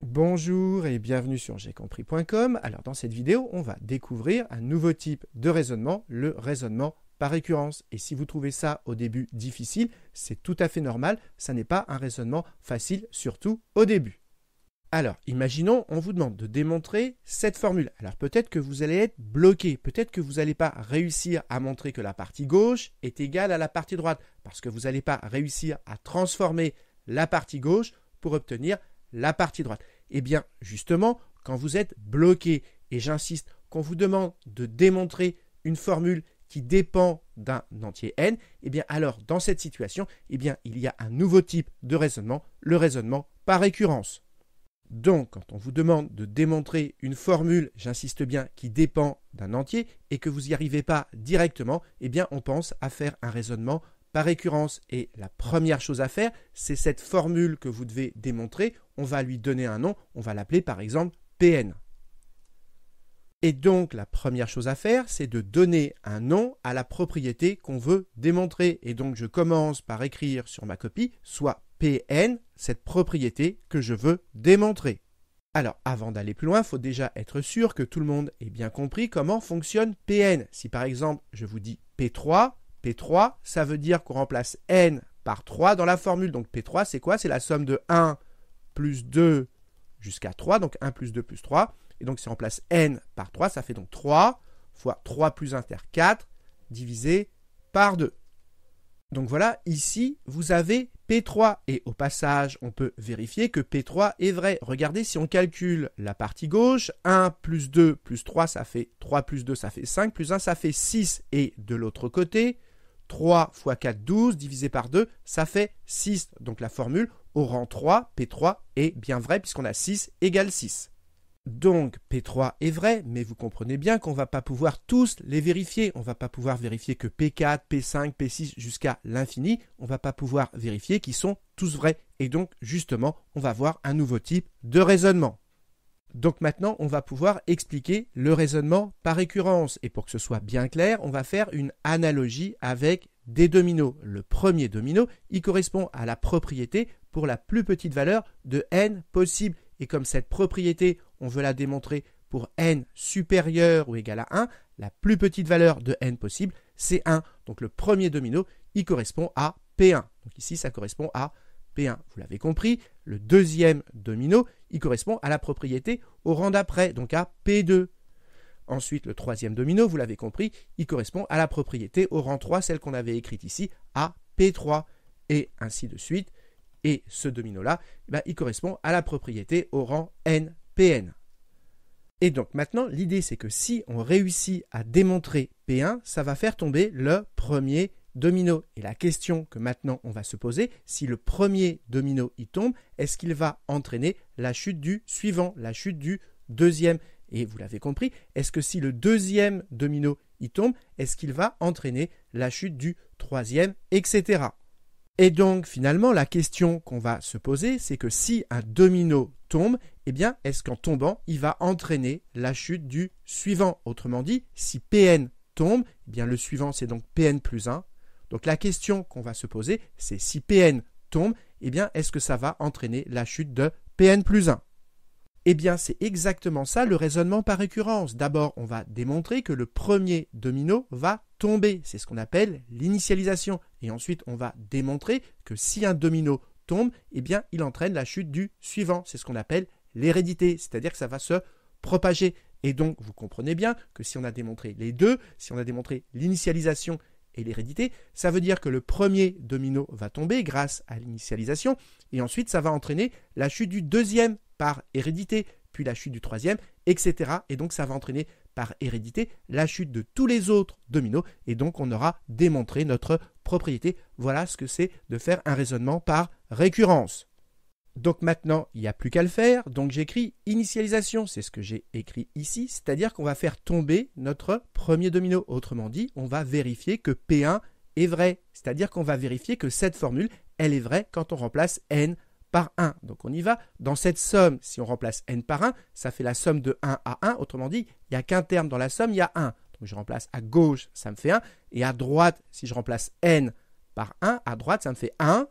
Bonjour et bienvenue sur jaicompris.com. Alors dans cette vidéo, on va découvrir un nouveau type de raisonnement, le raisonnement par récurrence. Et si vous trouvez ça au début difficile, c'est tout à fait normal, ça n'est pas un raisonnement facile, surtout au début. Alors, imaginons, on vous demande de démontrer cette formule. Alors peut-être que vous allez être bloqué, peut-être que vous n'allez pas réussir à montrer que la partie gauche est égale à la partie droite, parce que vous n'allez pas réussir à transformer la partie gauche pour obtenir la partie droite. Eh bien, justement, quand vous êtes bloqué, et j'insiste, qu'on vous demande de démontrer une formule qui dépend d'un entier n, eh bien alors, dans cette situation, eh bien, il y a un nouveau type de raisonnement, le raisonnement par récurrence. Donc, quand on vous demande de démontrer une formule, j'insiste bien, qui dépend d'un entier, et que vous n'y arrivez pas directement, eh bien, on pense à faire un raisonnement par récurrence. Et la première chose à faire, c'est cette formule que vous devez démontrer. On va lui donner un nom, on va l'appeler par exemple Pn. Et donc, la première chose à faire, c'est de donner un nom à la propriété qu'on veut démontrer. Et donc, je commence par écrire sur ma copie, soit Pn, cette propriété que je veux démontrer. Alors, avant d'aller plus loin, il faut déjà être sûr que tout le monde ait bien compris comment fonctionne Pn. Si par exemple, je vous dis P3, P3, ça veut dire qu'on remplace n par 3 dans la formule. Donc P3, c'est quoi? C'est la somme de 1 plus 2 jusqu'à 3, donc 1 plus 2 plus 3. Et donc si on remplace n par 3, ça fait donc 3 fois 3 plus 1, c'est-à-dire 4, divisé par 2. Donc voilà, ici, vous avez P3. Et au passage, on peut vérifier que P3 est vrai. Regardez, si on calcule la partie gauche, 1 plus 2 plus 3, ça fait 3 plus 2, ça fait 5, plus 1, ça fait 6. Et de l'autre côté, 3 fois 4, 12, divisé par 2, ça fait 6. Donc la formule au rang 3, P3, est bien vraie puisqu'on a 6 égale 6. Donc P3 est vrai, mais vous comprenez bien qu'on ne va pas pouvoir tous les vérifier. On ne va pas pouvoir vérifier que P4, P5, P6 jusqu'à l'infini. On ne va pas pouvoir vérifier qu'ils sont tous vrais. Et donc justement, on va voir un nouveau type de raisonnement. Donc maintenant, on va pouvoir expliquer le raisonnement par récurrence. Et pour que ce soit bien clair, on va faire une analogie avec des dominos. Le premier domino, il correspond à la propriété pour la plus petite valeur de n possible. Et comme cette propriété, on veut la démontrer pour n supérieur ou égal à 1, la plus petite valeur de n possible, c'est 1. Donc le premier domino, il correspond à P1. Donc ici, ça correspond à P1. Vous l'avez compris, le deuxième domino, il correspond à la propriété au rang d'après, donc à P2. Ensuite, le troisième domino, vous l'avez compris, il correspond à la propriété au rang 3, celle qu'on avait écrite ici, à P3. Et ainsi de suite. Et ce domino-là, il correspond à la propriété au rang nPn. Et donc maintenant, l'idée c'est que si on réussit à démontrer P1, ça va faire tomber le premier domino. Et la question que maintenant on va se poser, si le premier domino y tombe, est-ce qu'il va entraîner la chute du suivant, la chute du deuxième? Et vous l'avez compris, est-ce que si le deuxième domino y tombe, est-ce qu'il va entraîner la chute du troisième, etc. Et donc, finalement, la question qu'on va se poser, c'est que si un domino tombe, eh bien, est-ce qu'en tombant, il va entraîner la chute du suivant? Autrement dit, si Pn tombe, eh bien, le suivant, c'est donc Pn plus 1. Donc, la question qu'on va se poser, c'est si Pn tombe, eh bien, est-ce que ça va entraîner la chute de Pn plus 1? Eh bien, c'est exactement ça le raisonnement par récurrence. D'abord, on va démontrer que le premier domino va tomber. C'est ce qu'on appelle l'initialisation. Et ensuite, on va démontrer que si un domino tombe, eh bien, il entraîne la chute du suivant. C'est ce qu'on appelle l'hérédité, c'est-à-dire que ça va se propager. Et donc, vous comprenez bien que si on a démontré les deux, si on a démontré l'initialisation et l'hérédité, ça veut dire que le premier domino va tomber grâce à l'initialisation, et ensuite, ça va entraîner la chute du deuxième par hérédité, puis la chute du troisième, etc. Et donc, ça va entraîner par hérédité la chute de tous les autres dominos, et donc on aura démontré notre propriété. Voilà ce que c'est de faire un raisonnement par récurrence. Donc maintenant, il n'y a plus qu'à le faire. Donc j'écris initialisation, c'est ce que j'ai écrit ici, c'est-à-dire qu'on va faire tomber notre premier domino. Autrement dit, on va vérifier que P1 est vrai, c'est-à-dire qu'on va vérifier que cette formule, elle est vraie quand on remplace n par 1. Donc on y va. Dans cette somme, si on remplace n par 1, ça fait la somme de 1 à 1. Autrement dit, il n'y a qu'un terme dans la somme, il y a 1. Donc je remplace à gauche, ça me fait 1. Et à droite, si je remplace n par 1, à droite, ça me fait 1.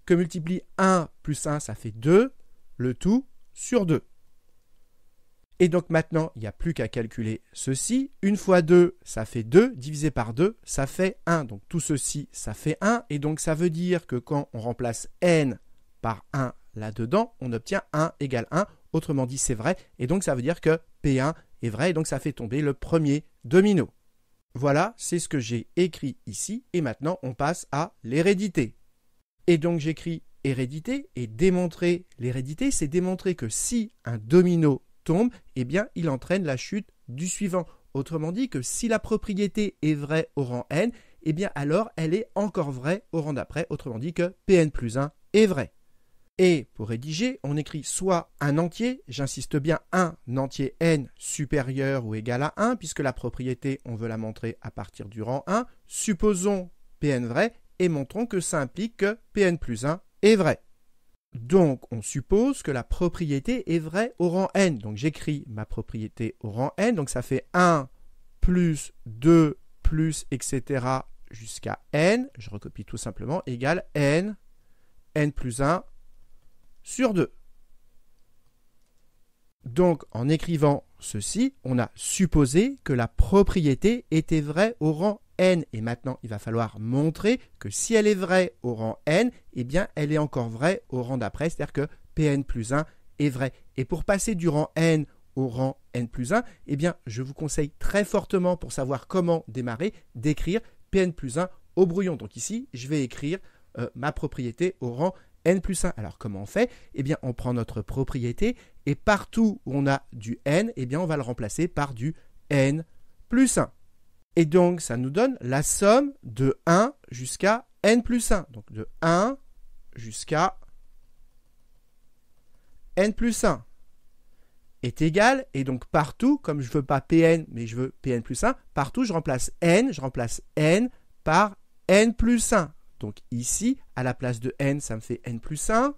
Que multiplie 1 plus 1, ça fait 2. Le tout sur 2. Et donc maintenant, il n'y a plus qu'à calculer ceci. 1 fois 2, ça fait 2. Divisé par 2, ça fait 1. Donc tout ceci, ça fait 1. Et donc ça veut dire que quand on remplace n par 1 là-dedans, on obtient 1 égale 1. Autrement dit, c'est vrai. Et donc ça veut dire que P1 est vrai. Et donc ça fait tomber le premier domino. Voilà, c'est ce que j'ai écrit ici. Et maintenant, on passe à l'hérédité. Et donc j'écris hérédité. Et démontrer l'hérédité, c'est démontrer que si un domino tombe, eh bien, il entraîne la chute du suivant. Autrement dit que si la propriété est vraie au rang n, eh bien alors elle est encore vraie au rang d'après. Autrement dit que Pn plus 1 est vrai. Et pour rédiger, on écrit soit un entier, j'insiste bien un entier n supérieur ou égal à 1, puisque la propriété, on veut la montrer à partir du rang 1. Supposons Pn vrai et montrons que ça implique que Pn plus 1 est vrai. Donc, on suppose que la propriété est vraie au rang n. Donc, j'écris ma propriété au rang n. Donc, ça fait 1 plus 2 plus etc. jusqu'à n. Je recopie tout simplement, égale n plus 1 sur 2. Donc, en écrivant ceci, on a supposé que la propriété était vraie au rang n. Et maintenant, il va falloir montrer que si elle est vraie au rang n, eh bien, elle est encore vraie au rang d'après, c'est-à-dire que Pn plus 1 est vrai. Et pour passer du rang n au rang n plus 1, eh bien, je vous conseille très fortement, pour savoir comment démarrer, d'écrire Pn plus 1 au brouillon. Donc ici, je vais écrire ma propriété au rang n plus 1. Alors, comment on fait? Eh bien, on prend notre propriété et partout où on a du n, eh bien, on va le remplacer par du n plus 1. Et donc, ça nous donne la somme de 1 jusqu'à n plus 1. Donc, de 1 jusqu'à n plus 1 est égal. Et donc, partout, comme je ne veux pas Pn, mais je veux Pn plus 1, partout, je remplace n par n plus 1. Donc, ici, à la place de n, ça me fait n plus 1.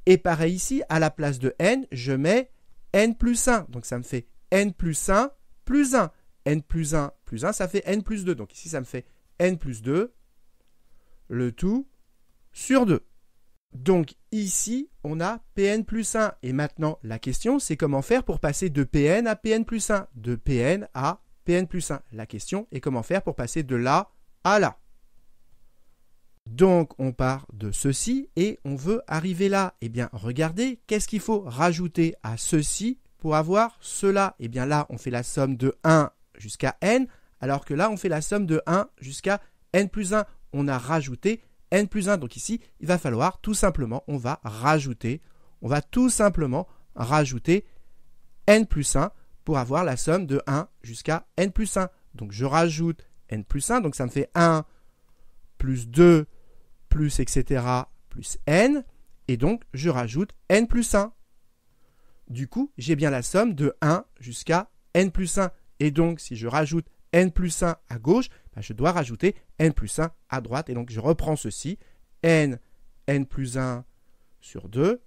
Et pareil ici, à la place de n, je mets n plus 1. Donc, ça me fait n plus 1 plus 1. n plus 1 plus 1, ça fait n plus 2. Donc ici, ça me fait n plus 2, le tout sur 2. Donc ici, on a Pn plus 1. Et maintenant, la question, c'est comment faire pour passer de Pn à Pn plus 1. De Pn à Pn plus 1. La question est comment faire pour passer de là à là. Donc, on part de ceci et on veut arriver là. Eh bien, regardez, qu'est-ce qu'il faut rajouter à ceci pour avoir cela? Eh bien, là, on fait la somme de 1 jusqu'à n, alors que là, on fait la somme de 1 jusqu'à n plus 1. On a rajouté n plus 1. Donc ici, il va falloir tout simplement, on va tout simplement rajouter n plus 1 pour avoir la somme de 1 jusqu'à n plus 1. Donc je rajoute n plus 1, donc ça me fait 1 plus 2 plus etc. plus n, et donc je rajoute n plus 1. Du coup, j'ai bien la somme de 1 jusqu'à n plus 1. Et donc, si je rajoute n plus 1 à gauche, je dois rajouter n plus 1 à droite. Et donc, je reprends ceci, n plus 1 sur 2,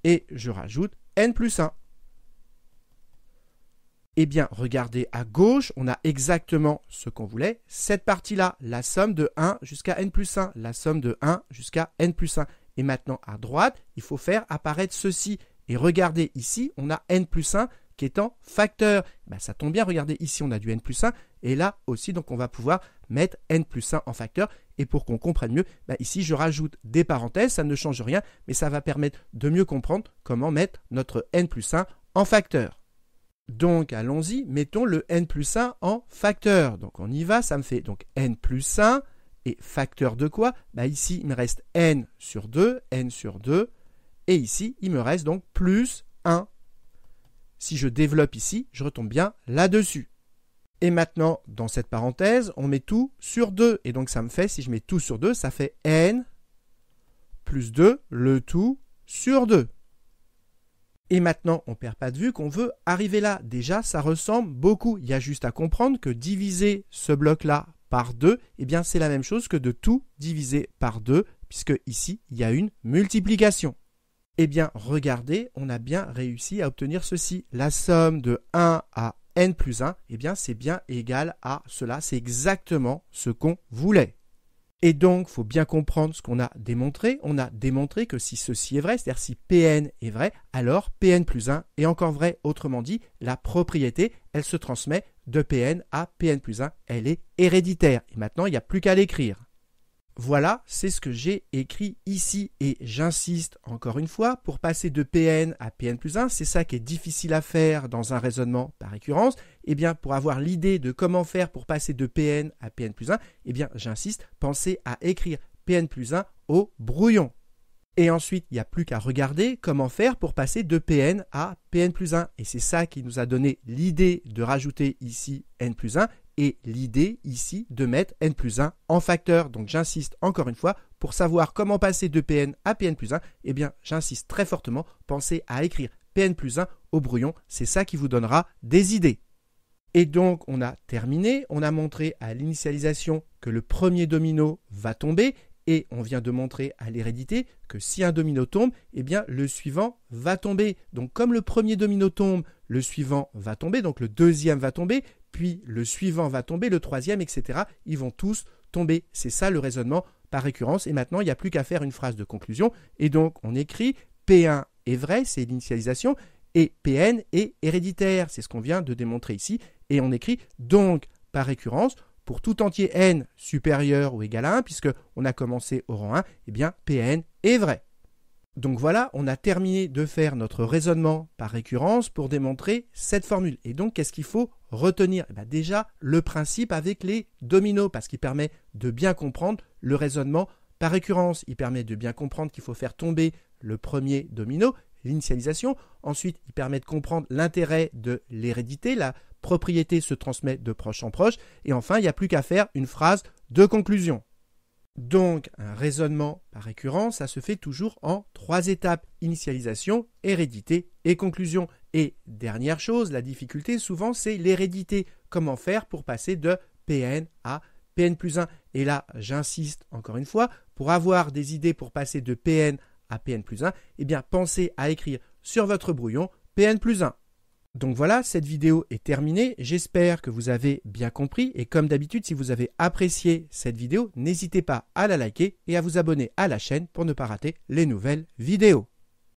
et je rajoute n plus 1. Eh bien, regardez à gauche, on a exactement ce qu'on voulait. Cette partie-là, la somme de 1 jusqu'à n plus 1, la somme de 1 jusqu'à n plus 1. Et maintenant, à droite, il faut faire apparaître ceci. Et regardez ici, on a n plus 1 qui est en facteur. Ça tombe bien, regardez, ici on a du n plus 1, et là aussi, donc on va pouvoir mettre n plus 1 en facteur. Et pour qu'on comprenne mieux, ici je rajoute des parenthèses, ça ne change rien, mais ça va permettre de mieux comprendre comment mettre notre n plus 1 en facteur. Donc allons-y, mettons le n plus 1 en facteur. Donc on y va, ça me fait donc n plus 1, et facteur de quoi? Ici il me reste n sur 2, et ici il me reste donc plus 1. Si je développe ici, je retombe bien là-dessus. Et maintenant, dans cette parenthèse, on met tout sur 2. Et donc ça me fait, si je mets tout sur 2, ça fait n plus 2, le tout sur 2. Et maintenant, on ne perd pas de vue qu'on veut arriver là. Déjà, ça ressemble beaucoup. Il y a juste à comprendre que diviser ce bloc-là par 2, eh bien c'est la même chose que de tout diviser par 2, puisque ici, il y a une multiplication. Eh bien, regardez, on a bien réussi à obtenir ceci. La somme de 1 à n plus 1, eh bien, c'est bien égal à cela. C'est exactement ce qu'on voulait. Et donc, il faut bien comprendre ce qu'on a démontré. On a démontré que si ceci est vrai, c'est-à-dire si Pn est vrai, alors Pn plus 1 est encore vrai. Autrement dit, la propriété, elle se transmet de Pn à Pn plus 1. Elle est héréditaire. Et maintenant, il n'y a plus qu'à l'écrire. Voilà, c'est ce que j'ai écrit ici et j'insiste encore une fois, pour passer de Pn à Pn plus 1, c'est ça qui est difficile à faire dans un raisonnement par récurrence. Eh bien, pour avoir l'idée de comment faire pour passer de Pn à Pn plus 1, eh bien, j'insiste, pensez à écrire Pn plus 1 au brouillon. Et ensuite, il n'y a plus qu'à regarder comment faire pour passer de Pn à Pn plus 1. Et c'est ça qui nous a donné l'idée de rajouter ici n plus 1 et l'idée ici de mettre n plus 1 en facteur. Donc j'insiste encore une fois, pour savoir comment passer de Pn à Pn plus 1, eh bien j'insiste très fortement, pensez à écrire Pn plus 1 au brouillon, c'est ça qui vous donnera des idées. Et donc on a terminé, on a montré à l'initialisation que le premier domino va tomber, et on vient de montrer à l'hérédité que si un domino tombe, eh bien le suivant va tomber. Donc comme le premier domino tombe, le suivant va tomber, donc le deuxième va tomber, puis le suivant va tomber, le troisième, etc. Ils vont tous tomber. C'est ça le raisonnement par récurrence. Et maintenant, il n'y a plus qu'à faire une phrase de conclusion. Et donc, on écrit P1 est vrai, c'est l'initialisation, et Pn est héréditaire. C'est ce qu'on vient de démontrer ici. Et on écrit donc par récurrence, pour tout entier n supérieur ou égal à 1, puisqu'on a commencé au rang 1, eh bien Pn est vrai. Donc voilà, on a terminé de faire notre raisonnement par récurrence pour démontrer cette formule. Et donc, qu'est-ce qu'il faut retenir? Eh bien, déjà, le principe avec les dominos, parce qu'il permet de bien comprendre le raisonnement par récurrence. Il permet de bien comprendre qu'il faut faire tomber le premier domino, l'initialisation. Ensuite, il permet de comprendre l'intérêt de l'hérédité. La propriété se transmet de proche en proche. Et enfin, il n'y a plus qu'à faire une phrase de conclusion. Donc, un raisonnement par récurrence, ça se fait toujours en 3 étapes. Initialisation, hérédité et conclusion. Et dernière chose, la difficulté souvent, c'est l'hérédité. Comment faire pour passer de Pn à Pn plus 1? Et là, j'insiste encore une fois, pour avoir des idées pour passer de Pn à Pn plus 1, eh bien, pensez à écrire sur votre brouillon Pn plus 1. Donc voilà, cette vidéo est terminée. J'espère que vous avez bien compris. Et comme d'habitude, si vous avez apprécié cette vidéo, n'hésitez pas à la liker et à vous abonner à la chaîne pour ne pas rater les nouvelles vidéos.